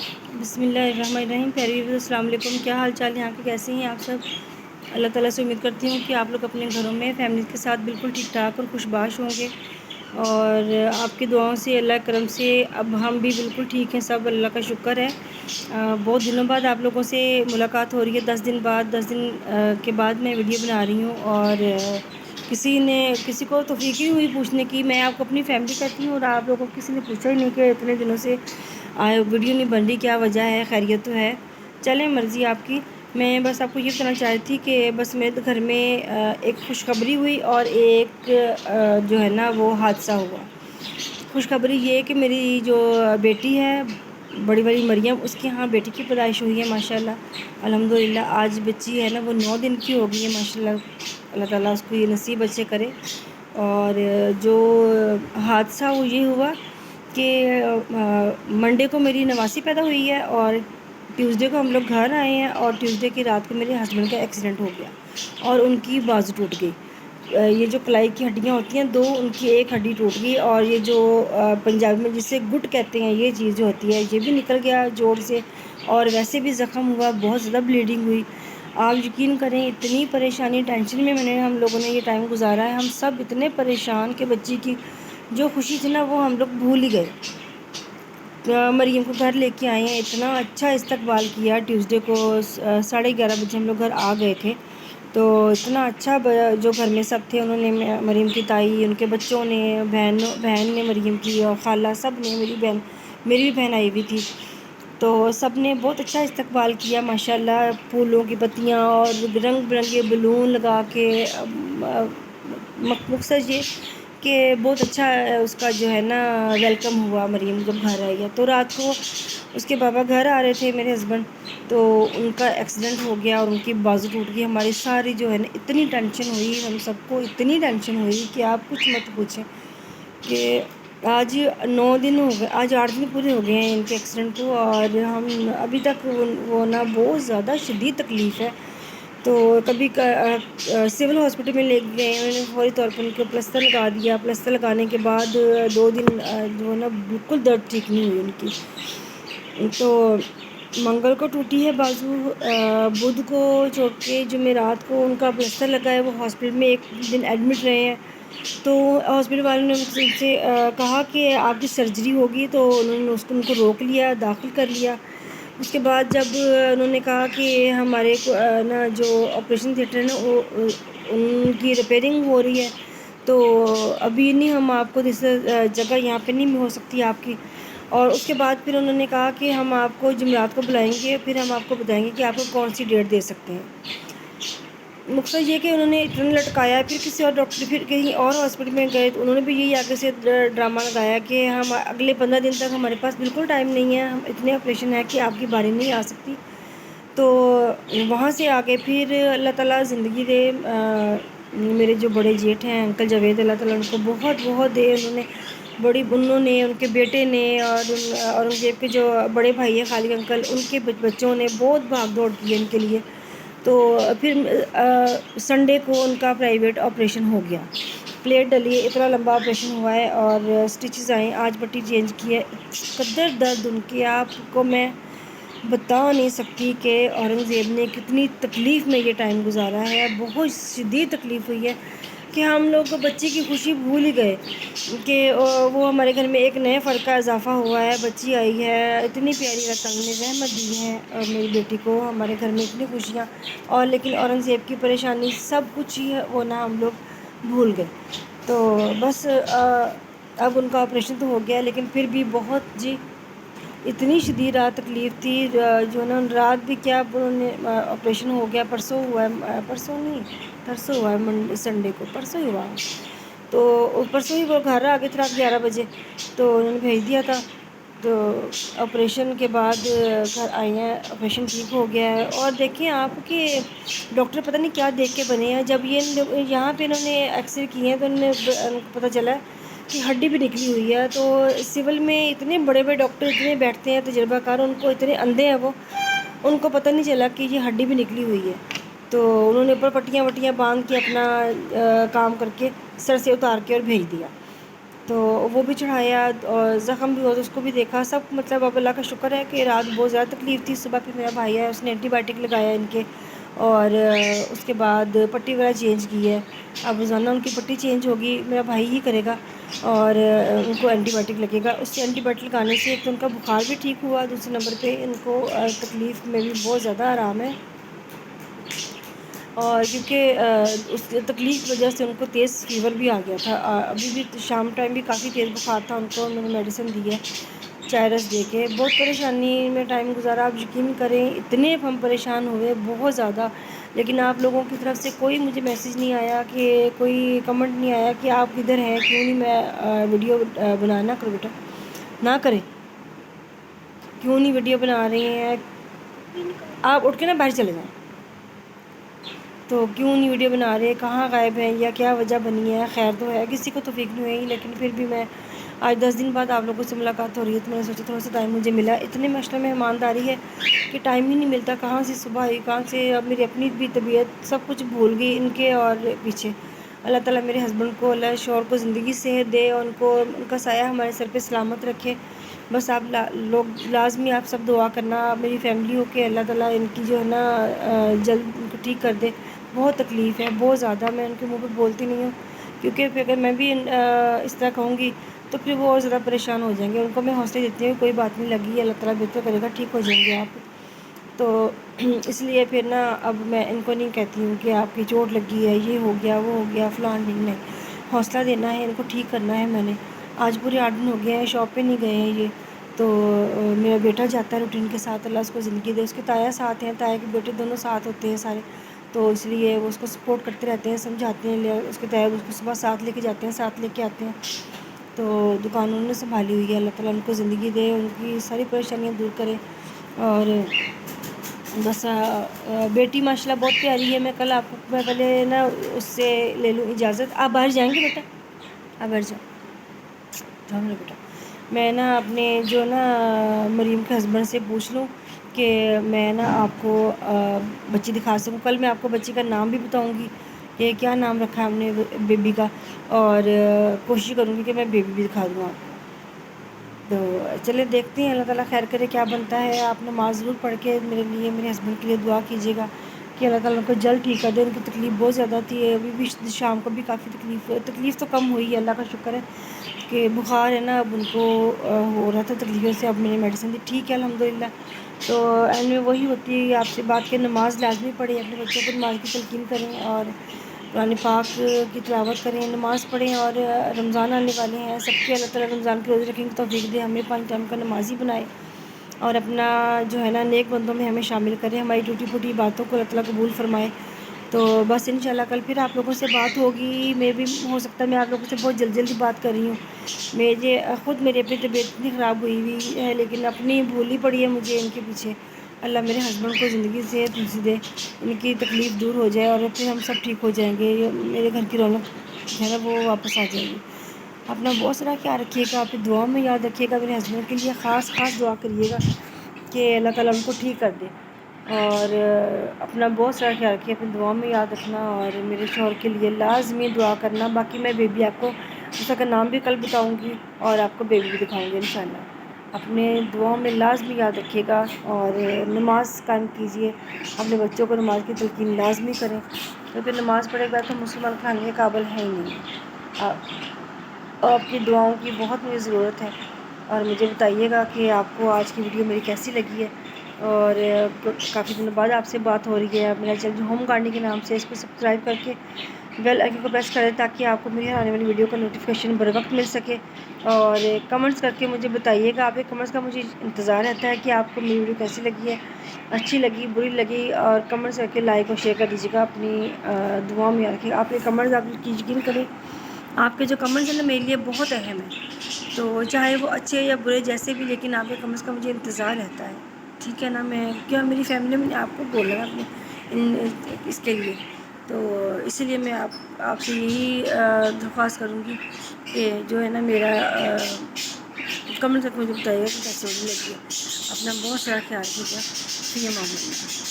بسم اللہ الرحمن الرحیم. پیارے ویورز السلام علیکم. کیا حال چال ہے؟ یہاں کے کیسے ہیں آپ سب؟ اللہ تعالیٰ سے امید کرتی ہوں کہ آپ لوگ اپنے گھروں میں فیملی کے ساتھ بالکل ٹھیک ٹھاک اور خوش باش ہوں گے، اور آپ کی دعاؤں سے، اللہ کرم سے اب ہم بھی بالکل ٹھیک ہیں سب. اللہ کا شکر ہے. بہت دنوں بعد آپ لوگوں سے ملاقات ہو رہی ہے. 10 دن کے بعد میں ویڈیو بنا رہی ہوں، اور کسی کو توفیق نہیں ہوئی پوچھنے کی میں آپ کو اپنی فیملی کہتی ہوں، اور آپ لوگوں کو کسی نے پوچھا ہی نہیں کہ اتنے دنوں سے ویڈیو نہیں بن رہی، کیا وجہ ہے؟ خیریت تو ہے؟ چلیں، مرضی آپ کی. میں بس آپ کو یہ بتانا چاہ رہی تھی کہ بس میرے گھر میں ایک خوشخبری ہوئی اور ایک جو ہے نا وہ حادثہ ہوا. خوشخبری یہ کہ میری جو بیٹی ہے بڑی بڑی مریم، اس کے ہاں بیٹی کی پیدائش ہوئی ہے ماشاءاللہ الحمدللہ. آج بچی ہے نا وہ 9 دن کی ہو گئی ہے ماشاءاللہ. اللہ تعالیٰ اس کو یہ نصیب اچھے کرے. اور جو حادثہ وہ یہ ہوا کہ منڈے کو میری نواسی پیدا ہوئی ہے، اور ٹیوزڈے کو ہم لوگ گھر آئے ہیں، اور ٹیوزڈے کی رات کو میرے ہسبینڈ کا ایکسیڈنٹ ہو گیا اور ان کی بازو ٹوٹ گئی. یہ جو کلائی کی ہڈیاں ہوتی ہیں دو، ان کی ایک ہڈی ٹوٹ گئی، اور یہ جو پنجابی میں جسے گٹ کہتے ہیں یہ چیز جو ہوتی ہے یہ بھی نکل گیا جوڑ سے، اور ویسے بھی زخم ہوا، بہت زیادہ بلیڈنگ ہوئی. آپ یقین کریں اتنی پریشانی ٹینشن میں ہم لوگوں نے یہ ٹائم گزارا ہے. ہم سب اتنے پریشان کہ بچی کی جو خوشی تھی نا وہ ہم لوگ بھول ہی گئے. مریم کو گھر لے کے آئے ہیں، اتنا اچھا استقبال کیا. ٹیوزڈے کو 11:30 بجے ہم لوگ گھر آ گئے تھے، تو اتنا اچھا جو گھر میں سب تھے انہوں نے، مریم کی تائی، ان کے بچوں نے، بہن نے مریم کی، اور خالہ سب نے، میری بھی بہن آئی ہوئی تھی، تو سب نے بہت اچھا استقبال کیا ماشاءاللہ. پھولوں کی پتیاں اور رنگ برنگے بلون لگا کے، مقصد یہ کہ بہت اچھا اس کا جو ہے نا ویلکم ہوا. مریم جب گھر آئی ہے تو رات کو اس کے بابا گھر آ رہے تھے میرے ہسبینڈ، تو ان کا ایکسیڈنٹ ہو گیا اور ان کی بازو ٹوٹ گئی. ہماری ساری جو ہے نا اتنی ٹینشن ہوئی، ہم سب کو اتنی ٹینشن ہوئی کہ آپ کچھ مت پوچھیں. کہ آج 9 دن ہو گئے، آج 8 دن پورے ہو گئے ہیں ان کے ایکسیڈنٹ کو، اور ہم ابھی تک وہ نا بہت زیادہ شدید تکلیف ہے. تو کبھی سول ہاسپٹل میں لے گئے، انہوں نے فوری طور پر ان کو پلستر لگا دیا. پلستر لگانے کے بعد 2 دن جو ہے نا بالکل درد ٹھیک نہیں ہوئی ان کی. تو منگل کو ٹوٹی ہے بازو، بدھ کو چوٹ کے جمعرات کو ان کا پلستر لگا ہے. وہ ہاسپٹل میں 1 دن ایڈمٹ رہے ہیں. تو ہاسپٹل والوں نے ان سے کہا کہ آپ کی سرجری ہوگی، تو انہوں نے ان کو روک لیا، داخل کر لیا. اس کے بعد جب انہوں نے کہا کہ ہمارے نا جو آپریشن تھیٹر ہے نا وہ ان کی ریپیئرنگ ہو رہی ہے، تو ابھی نہیں ہم آپ کو جگہ یہاں پہ نہیں ہو سکتی آپ کی. اور اس کے بعد پھر انہوں نے کہا کہ ہم آپ کو جمعرات کو بلائیں گے، پھر ہم آپ کو بتائیں گے کہ آپ کو کون سی ڈیٹ دے سکتے ہیں. مقصد یہ کہ انہوں نے اتنا لٹکایا. پھر کسی اور ڈاکٹر، پھر کہیں اور ہاسپٹل میں گئے تو انہوں نے بھی یہی آگے سے ڈرامہ لگایا کہ ہم اگلے 15 دن تک ہمارے پاس بالکل ٹائم نہیں ہے، ہم اتنے آپریشن ہے کہ آپ کی باری نہیں آ سکتی. تو وہاں سے آگے پھر اللہ تعالیٰ زندگی دے. میرے جو بڑے جیٹھ ہیں انکل جاوید، اللہ تعالیٰ ان کو بہت بہت دے. انہوں نے ان کے بیٹے نے، اور اورنگزیب کے جو بڑے بھائی ہیں خالد انکل، ان کے بچوں نے بہت بھاگ دوڑ کی ہے ان کے لیے. تو پھر سنڈے کو ان کا پرائیویٹ آپریشن ہو گیا. پلیٹ ڈلی ہے، اتنا لمبا آپریشن ہوا ہے، اور سٹیچز آئیں، آج پٹی چینج کی ہے. قدر درد ان کے آپ کو میں بتا نہیں سکتی کہ اورنگزیب نے کتنی تکلیف میں یہ ٹائم گزارا ہے. بہت شدید تکلیف ہوئی ہے کہ ہم لوگ بچی کی خوشی بھول ہی گئے کہ وہ ہمارے گھر میں ایک نئے فرد کا اضافہ ہوا ہے. بچی آئی ہے، اتنی پیاری اللہ نے رحمت دی ہے اور میری بیٹی کو. ہمارے گھر میں اتنی خوشیاں، اور لیکن اورنگزیب کی پریشانی سب کچھ ہی وہ نا ہم لوگ بھول گئے. تو بس اب ان کا آپریشن تو ہو گیا، لیکن پھر بھی بہت اتنی شدید رات تکلیف تھی. جو نا رات بھی کیا، انہوں نے آپریشن ہو گیا، پرسوں ہوا ہے، پرسوں نہیں پرسوں ہوا ہے، سنڈے کو پرسوں ہی ہوا. تو پرسوں ہی وہ گھر آ گئے تھے رات 11 بجے، تو انہوں نے بھیج دیا تھا. تو آپریشن کے بعد گھر آئی ہیں، آپریشن ٹھیک ہو گیا ہے. اور دیکھیں آپ کہ ڈاکٹر پتہ نہیں کیا دیکھ کے بنے ہیں. جب یہاں پہ انہوں نے ایکس رے کیے ہیں تو انہوں نے پتہ چلا کہ ہڈی بھی نکلی ہوئی ہے. تو سول میں اتنے بڑے بڑے ڈاکٹر اتنے بیٹھتے ہیں تجربہ کار، ان کو اتنے اندھے ہیں وہ، ان کو پتہ نہیں چلا کہ یہ ہڈی بھی نکلی ہوئی ہے. تو انہوں نے اوپر پٹیاں وٹیاں باندھ کے اپنا کام کر کے سر سے اتار کے اور بھیج دیا. تو وہ بھی چڑھایا اور زخم بھی ہوا تو اس کو بھی دیکھا سب، مطلب اب اللہ کا شکر ہے کہ رات بہت زیادہ تکلیف تھی. صبح پھر میرا بھائی ہے، اس نے اینٹی بائیوٹک لگایا ان کے، اور اس کے بعد پٹی وغیرہ چینج کی ہے. اب روزانہ ان کی پٹی چینج ہوگی، میرا بھائی ہی کرے گا، اور ان کو اینٹی بائیوٹک لگے گا. اس سے اینٹی بائیوٹک لگانے سے ایک تو ان کا بخار بھی ٹھیک ہوا، دوسرے نمبر پہ ان کو تکلیف میں بھی بہت زیادہ آرام ہے. اور کیونکہ اس تکلیف کی وجہ سے ان کو تیز فیور بھی آ گیا تھا. ابھی بھی شام ٹائم بھی کافی تیز بخار تھا ان کو، میں نے میڈیسن دی ہے چائے رس دے کے. بہت پریشانی میں ٹائم گزارا. آپ یقین کریں اتنے ہم پریشان ہوئے بہت زیادہ، لیکن آپ لوگوں کی طرف سے کوئی مجھے میسیج نہیں آیا، کہ کوئی کمنٹ نہیں آیا کہ آپ کدھر ہیں، کیوں نہیں میں ویڈیو بنانا. نہ کرو بیٹا، نہ کریں، کیوں نہیں ویڈیو بنا رہے ہیں، آپ اٹھ کے نا باہر چلے جائیں. تو کیوں نہیں ویڈیو بنا رہے، کہاں غائب ہیں، یا کیا وجہ بنی ہے. خیر تو ہے، کسی کو توفیق نہیں ہوئی، لیکن پھر بھی میں آج 10 دن بعد آپ لوگوں سے ملاقات ہو رہی ہے تو میں نے سوچا تھوڑا سا ٹائم مجھے ملا. اتنے مشغلے میں مہمانداری ہے کہ ٹائم ہی نہیں ملتا. کہاں سے صبح آئی، کہاں سے اب میری اپنی بھی طبیعت سب کچھ بھول گئی ان کے اور پیچھے. اللہ تعالیٰ میرے ہسبینڈ کو، اللہ شوہر کو زندگی صحت دے، اور ان کا سایہ ہمارے سر پہ سلامت رکھے. بس آپ لوگ لازمی آپ سب دعا کرنا میری فیملی ہو کے اللہ تعالیٰ ان کی جو ہے نا جلد ان کو ٹھیک کر دے. بہت تکلیف ہے، بہت زیادہ. میں ان کے منہ پہ بولتی نہیں ہوں، کیونکہ پھر اگر میں بھی اس طرح کہوں گی تو پھر وہ اور زیادہ پریشان ہو جائیں گے. ان کو میں حوصلے دیتی ہوں کوئی بات نہیں لگی، اللہ تعالیٰ بہتر کرے گا، ٹھیک ہو جائیں گے آپ. تو اس لیے پھر نا اب میں ان کو نہیں کہتی ہوں کہ آپ کی چوٹ لگی ہے، یہ ہو گیا وہ ہو گیا فلان نہیں. حوصلہ دینا ہے، ان کو ٹھیک کرنا ہے. میں نے آج پورے 8 دن ہو گئے ہیں، شاپ پہ نہیں گئے ہیں یہ. تو میرا بیٹا جاتا ہے روٹین کے ساتھ، اللہ اس کو زندگی دے. اس کے تایا ساتھ ہیں، تایا کے بیٹے دونوں ساتھ ہوتے ہیں سارے، تو اس لیے وہ اس کو سپورٹ کرتے رہتے ہیں، سمجھاتے ہیں. اس کے تایا اس کو صبح ساتھ لے کے جاتے ہیں، ساتھ لے کے آتے ہیں. تو دکان انہوں نے سنبھالی ہوئی ہے. اللہ تعالیٰ ان کو زندگی دے، ان کی ساری پریشانیاں دور کرے. اور بس بیٹی ماشاء اللہ بہت پیاری ہے. میں کل آپ کو میں پہلے نا اس سے لے لوں اجازت. آپ باہر جائیں گے بیٹا، آپ باہر جاؤ، جاؤ میرا بیٹا. میں نا اپنے جو نا مریم کے ہسبینڈ سے پوچھ لوں کہ میں نا آپ کو بچی دکھا سکوں. کل میں آپ کو بچی کا نام بھی بتاؤں گی کہ کیا نام رکھا ہے ہم نے بیبی کا، اور کوشش کروں گی کہ میں بیبی بھی دکھا دوں آپ کو. تو چلے دیکھتے ہیں، اللہ تعالیٰ خیر کرے کیا بنتا ہے. آپ نماز ضرور پڑھ کے میرے لیے، میرے ہسبینڈ کے لیے دعا کیجیے گا کہ اللہ تعالیٰ ان کو جلد ٹھیک کر دے. ان کی تکلیف بہت زیادہ تھی، ابھی بھی شام کو بھی کافی تکلیف تو کم ہوئی ہے، اللہ کا شکر ہے کہ بخار ہے نا اب ان کو ہو رہا تھا تکلیفوں سے. اب میں نے میڈیسن دی، ٹھیک ہے الحمدللہ. تو اینڈ میں وہی ہوتی ہے آپ سے بات کہ نماز لازمی پڑھیں، اپنے بچوں کو نماز کی تلقین کریں، اور قرآن پاک کی تلاوت کریں، نماز پڑھیں. اور رمضان آنے والے ہیں، سب کے اللہ تعالیٰ رمضان کے روزے رکھیں گے توفیق دے، ہمیں 5 ٹائم کا نمازی بنائے، اور اپنا جو ہے نا نیک بندوں میں ہمیں شامل کریں، ہماری ٹوٹی پھوٹی باتوں کو اللہ تعالیٰ قبول فرمائے. تو بس انشاءاللہ کل پھر آپ لوگوں سے بات ہوگی. میں بھی ہو سکتا ہے میں آپ لوگوں سے بہت جلدی بات کر رہی ہوں. میری اپنی طبیعت اتنی خراب ہوئی ہے، لیکن اپنی بھولی پڑی ہے مجھے ان کے پیچھے. اللہ میرے ہسبینڈ کو زندگی سے دے، ان کی تکلیف دور ہو جائے، اور پھر ہم سب ٹھیک ہو جائیں گے. میرے گھر کی رونق جو ہے نا وہ واپس آ جائے گی. اپنا بہت سارا خیال رکھیے گا، آپ دعا میں یاد رکھیے گا. میرے ہسبینڈ کے لیے خاص دعا کریے گا کہ اللہ تعالیٰ ان کو ٹھیک کر دے. اور اپنا بہت سارا خیال رکھیے، اپنی دعا میں یاد رکھنا، اور میرے شوہر کے لیے لازمی دعا کرنا. باقی میں بیبی آپ کو اس کا نام بھی کل بتاؤں گی، اور آپ کو بیبی بھی دکھاؤں گی انشاءاللہ. اپنے دعاؤں میں لازمی یاد رکھیے گا، اور نماز قائم کیجیے. اپنے بچوں کو نماز کی تلقین لازمی کریں، کیونکہ نماز پڑھے گا تو مسلمان کھانے کے قابل ہے ہی نہیں. آپ کی دعاؤں کی بہت مجھے ضرورت ہے. اور مجھے بتائیے گا کہ آپ کو آج کی ویڈیو میری کیسی لگی ہے. اور کافی دنوں بعد آپ سے بات ہو رہی ہے. میرا چینل ہوم گارڈننگ کے نام سے، اس کو سبسکرائب کر کے بیل آئیکن کو پریس کریں تاکہ آپ کو میری آنے والی ویڈیو کا نوٹیفیکیشن بر وقت مل سکے. اور کمنٹس کر کے مجھے بتائیے گا، آپ کے کمنٹس کا مجھے انتظار رہتا ہے کہ آپ کو میری ویڈیو کیسی لگی ہے، اچھی لگی بری لگی. اور کمنٹس کر کے لائک اور شیئر کر دیجیے گا. اپنی دعاؤں میں رکھیے. آپ کے کمنٹس آپ یقین کریں، آپ کے جو کمنٹس ہیں نا میرے لیے بہت اہم ہیں. تو چاہے وہ اچھے یا برے جیسے بھی، لیکن آپ کے کمنٹس کا مجھے انتظار رہتا ہے. ٹھیک ہے نا. میں کیا میری فیملی میں آپ کو بولا ہے اپنے اس کے لیے، تو اسی لیے میں آپ سے یہی درخواست کروں گی کہ جو ہے نا میرا کمنٹ تک مجھے بتائیے گا کہ کیسے لگی ہے. اپنا بہت سارا خیال رکھیے گا. فی امان اللہ.